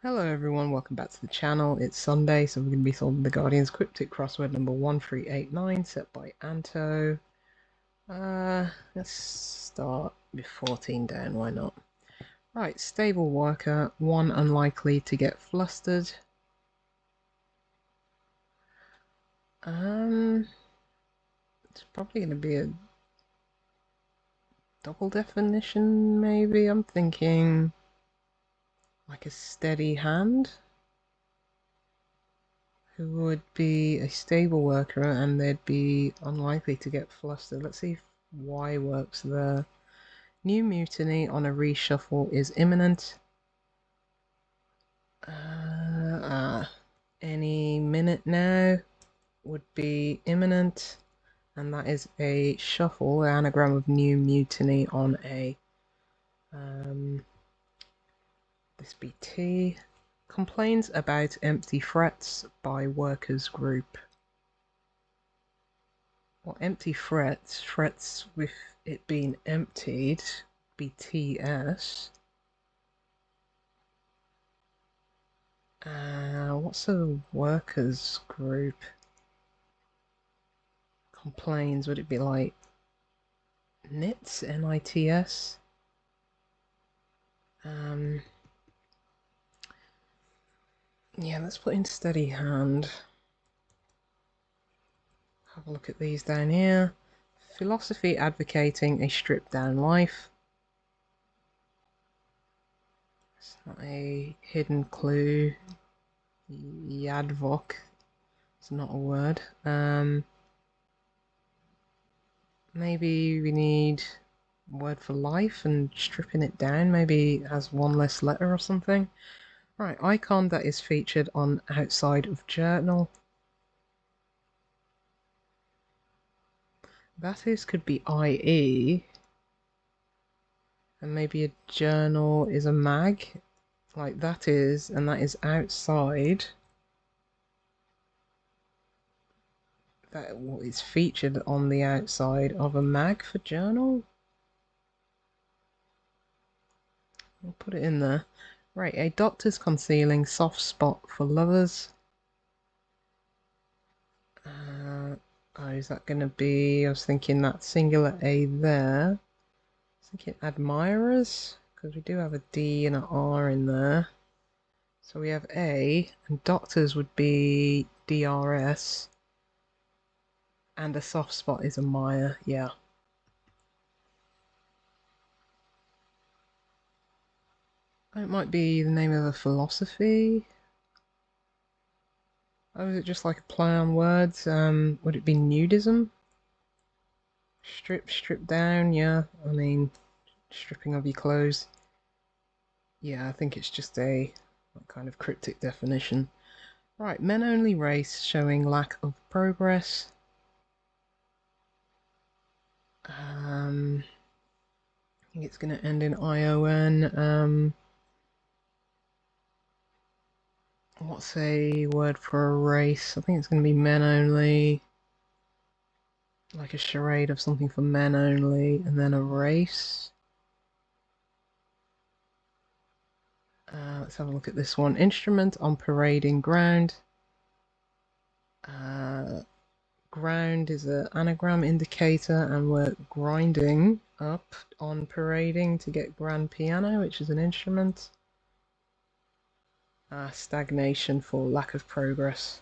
Hello everyone, welcome back to the channel. It's Sunday, so we're going to be solving the Guardian's Quiptic Crossword number 1389, set by Anto. Let's start with 14 down, why not? Right, stable worker, 1 unlikely to get flustered. It's probably going to be a double definition, maybe. I'm thinking like a steady hand, who would be a stable worker and they'd be unlikely to get flustered. Let's see if Y works there. New mutiny on a reshuffle is imminent. Any minute now would be imminent, and that is a shuffle, an anagram of new mutiny on a this be T. Complains about empty threats by workers group. Well, empty threats, threats with it being emptied, be TS. What's a workers group? Complains, would it be like NITS, NITS? Yeah, let's put in steady hand. Have a look at these down here. Philosophy advocating a stripped down life. It's not a hidden clue. Yadvok. It's not a word. Maybe we need a word for life and stripping it down. Maybe it has one less letter or something. Right, icon that is featured on outside of journal. That is could be IE. And maybe a journal is a mag. Like that is, and that is outside. That is featured on the outside of a mag for journal. I'll put it in there. Right, a doctor's concealing soft spot for lovers. Oh, is that going to be... I was thinking that singular A there. I was thinking admirers, because we do have a D and an R in there. So we have A, and doctors would be DRS. And a soft spot is a Maya, yeah. It might be the name of a philosophy. Oh, is it just like a play on words? Would it be nudism? Strip down, yeah. I mean, stripping of your clothes. Yeah, I think it's just a kind of cryptic definition. Right, men only race showing lack of progress. I think it's going to end in ION. What's a word for a race? I think it's going to be men only. Like a charade of something for men only, and then a race. Let's have a look at this one. Instrument on parading ground. Ground is an anagram indicator, and we're grinding up on parading to get grand piano, which is an instrument. Stagnation for lack of progress.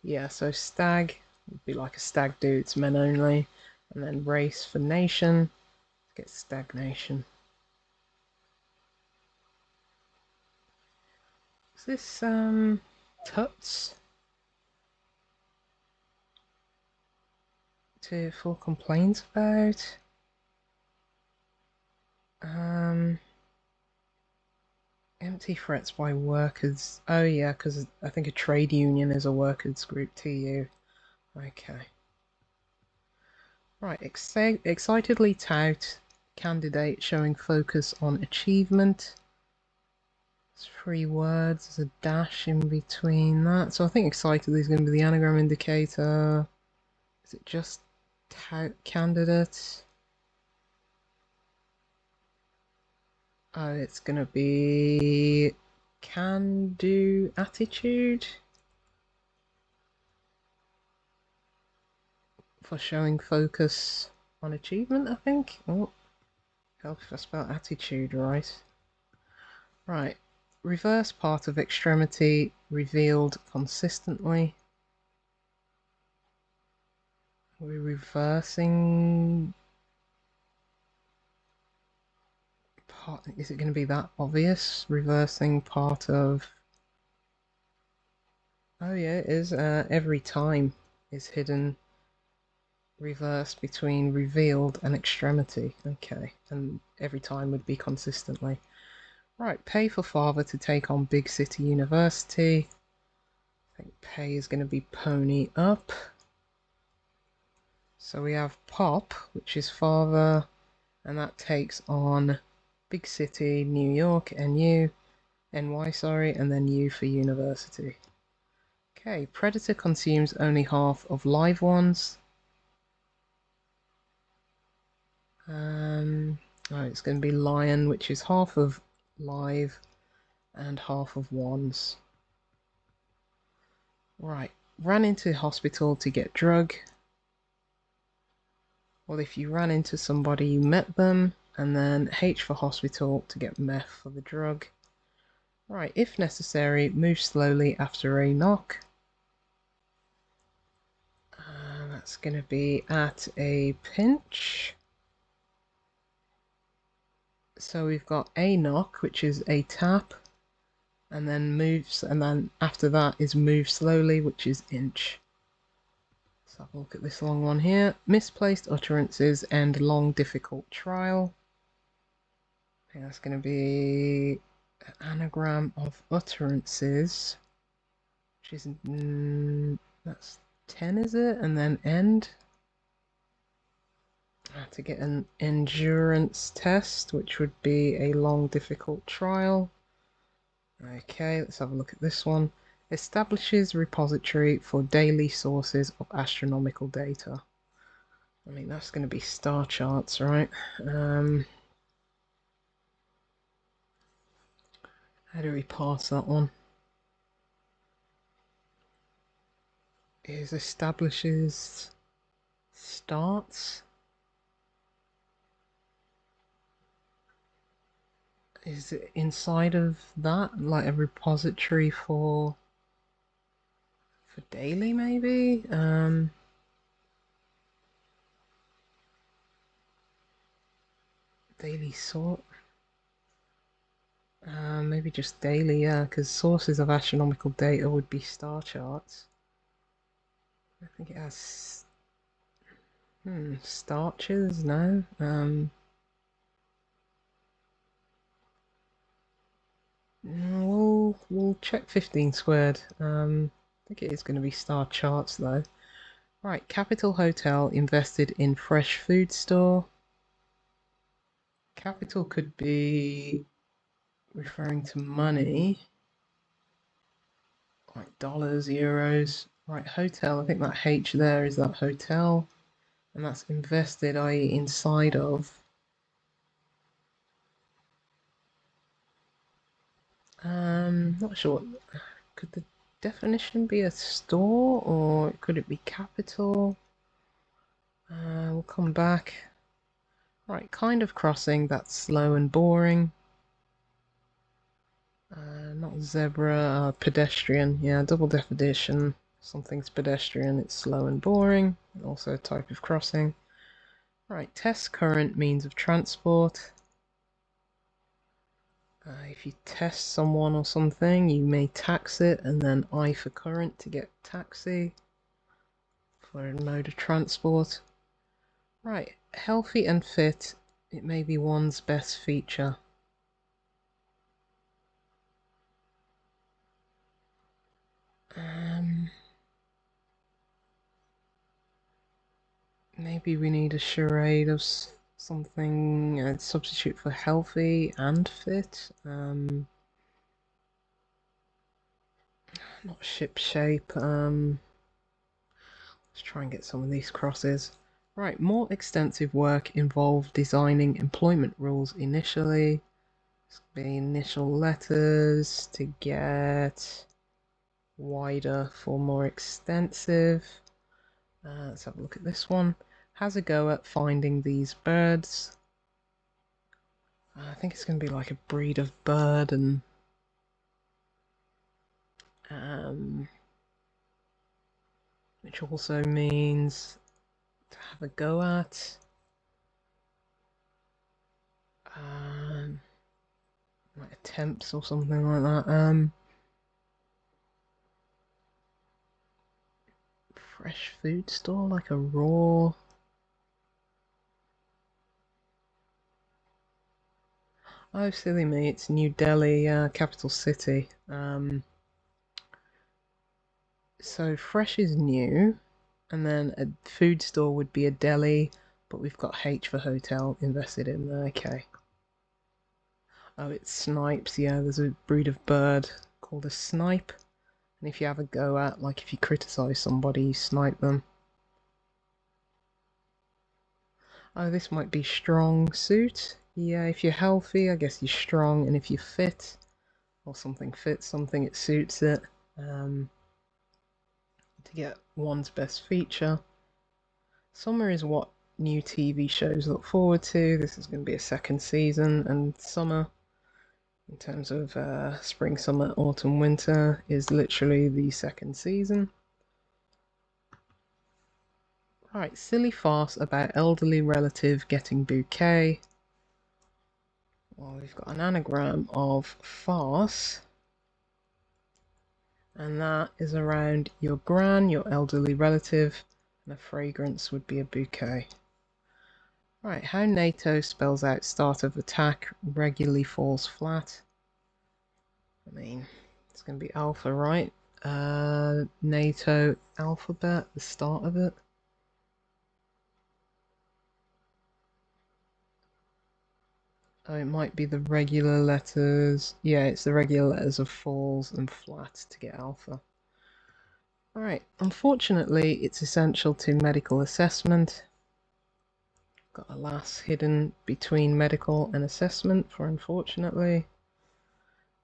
Yeah, so stag would be like a stag do, it's men only. And then race for nation, get stagnation. Is this Tuts? For complaints about? Empty threats by workers. Oh yeah, because I think a trade union is a workers group, TU. Okay. Right, excitedly tout candidate showing focus on achievement. It's 3 words, there's a dash in between that. So I think excitedly is going to be the anagram indicator. Is it just tout candidate? Oh, it's going to be can do attitude for showing focus on achievement, I think. Oh, help if I spell attitude right. Right. Reverse part of extremity revealed consistently. We're reversing part. Is it going to be that obvious? Reversing part of. Oh yeah, it is. Every time is hidden. Reverse between revealed and extremity. Okay, and every time would be consistently. Right, pay for father to take on big city university. I think pay is going to be pony up. So we have pop, which is father, and that takes on big city, New York, NY, sorry, and then U for university. Okay, predator consumes only half of live ones. Oh, it's going to be lion, which is half of live and half of ones. Right, ran into hospital to get drug. Well, if you ran into somebody, you met them, and then H for hospital to get meth for the drug. Right, if necessary, move slowly after a knock. That's going to be at a pinch. So we've got a knock, which is a tap, and then moves, and then after that is move slowly, which is inch. Let's have a look at this long one here. Misplaced utterances and long difficult trial. I think that's going to be an anagram of utterances, which is that's 10, is it? And then end. I have to get an endurance test, which would be a long difficult trial. Okay, let's have a look at this one. Establishes repository for daily sources of astronomical data. I mean, that's going to be star charts, right? How do we pass that one? Is establishes starts? Is it inside of that, like a repository for daily, maybe? Daily sort. Maybe just daily, yeah, because sources of astronomical data would be star charts. I think it has starches, no? We'll check 15 squared. I think it is going to be star charts though. Right, Capital Hotel invested in fresh food store. Capital could be referring to money, like dollars, euros. Right, hotel, I think that H there is that hotel, and that's invested, i.e. inside of. Not sure. Could the definition be a store, or could it be capital? We'll come back. Right, kind of crossing, that's slow and boring. Not zebra, pedestrian. Yeah, double definition. Something's pedestrian, it's slow and boring. Also a type of crossing. Right, test current means of transport. If you test someone or something, you may tax it, and then I for current to get taxi for a mode of transport. Right, healthy and fit, it may be one's best feature. Maybe we need a charade of something, substitute for healthy and fit. Not ship shape. Let's try and get some of these crosses. Right, more extensive work involved designing employment rules initially. The initial letters to get wider for more extensive. Let's have a look at this one. Has a go at finding these birds. I think it's going to be like a breed of bird, and which also means to have a go at. Like attempts or something like that. Fresh food store, like a raw. Oh, silly me, it's New Delhi, capital city. So fresh is new, and then a food store would be a deli, but we've got H for hotel invested in there. Okay. Oh, it's snipes. Yeah, there's a breed of bird called a snipe. And if you have a go at, like if you criticize somebody, you snipe them. Oh, this might be strong suit. Yeah, if you're healthy, I guess you're strong, and if you're fit, or something fits something, it suits it. To get one's best feature. Summer is what new TV shows look forward to. This is going to be a second season, and summer, in terms of spring, summer, autumn, winter, is literally the second season. Right, silly farce about elderly relative getting bouquet. Well, we've got an anagram of farce, and that is around your gran, your elderly relative, and a fragrance would be a bouquet. Right, how NATO spells out start of attack regularly falls flat. I mean, it's going to be alpha, right? NATO alphabet, the start of it. Oh, it might be the regular letters. Yeah, it's the regular letters of falls and flat to get alpha. Alright, unfortunately, it's essential to medical assessment. Got a lass hidden between medical and assessment for unfortunately.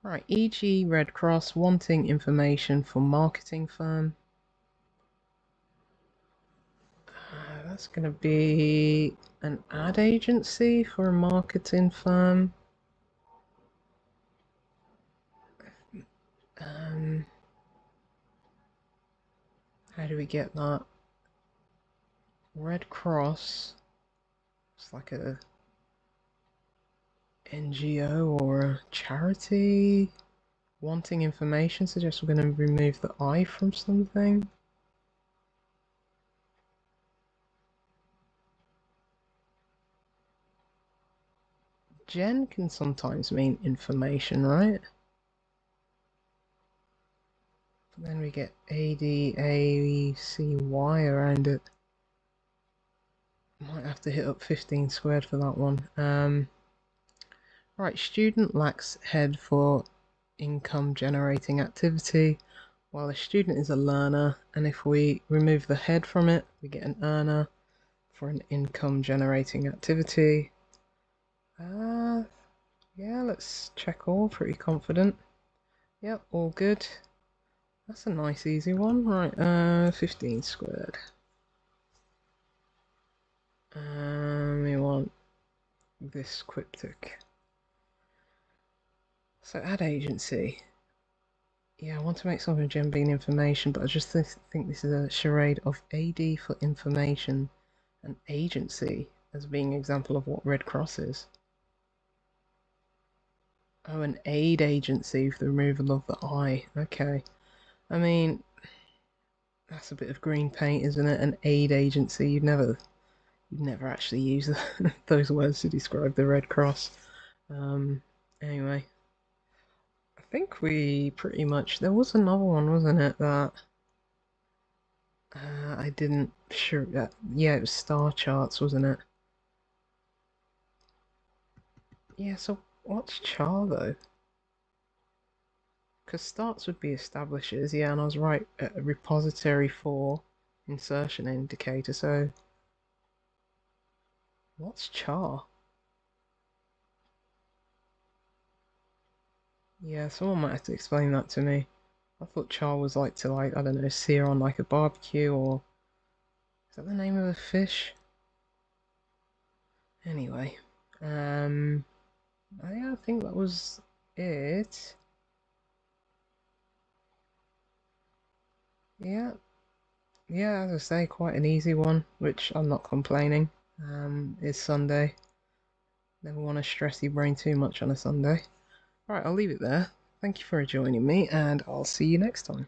Right, e.g. Red Cross wanting information for marketing firm. That's going to be an ad agency for a marketing firm. How do we get that? Red Cross. It's like a NGO or a charity. Wanting information suggests we're going to remove the I from something. Gen can sometimes mean information, right? But then we get ADACY around it. Might have to hit up 15 squared for that one. Right, student lacks head for income generating activity, while a student is a learner, and if we remove the head from it, we get an earner for an income generating activity. Yeah, let's check all, pretty confident. Yep, all good. That's a nice easy one. Right, 15 squared. We want this Quiptic. So ad agency. Yeah, I want to make something of Gem being information, but I just think this is a charade of AD for information and agency as being an example of what Red Cross is. Oh, an aid agency for the removal of the I. Okay. I mean, that's a bit of green paint, isn't it? An aid agency. You'd never actually use those words to describe the Red Cross. Anyway. I think we pretty much... There was another one, wasn't it, that... I didn't... Sure... yeah, it was star charts, wasn't it? Yeah, so what's char, though? Because starts would be establishes, yeah, and I was right, a repository for insertion indicator, so... What's char? Yeah, someone might have to explain that to me. I thought char was like to like, I don't know, sear on like a barbecue or... Is that the name of the fish? Anyway, yeah, I think that was it. Yeah, yeah, as I say, quite an easy one, which I'm not complaining. It's Sunday. Never want to stress your brain too much on a Sunday. Alright, I'll leave it there. Thank you for joining me, and I'll see you next time.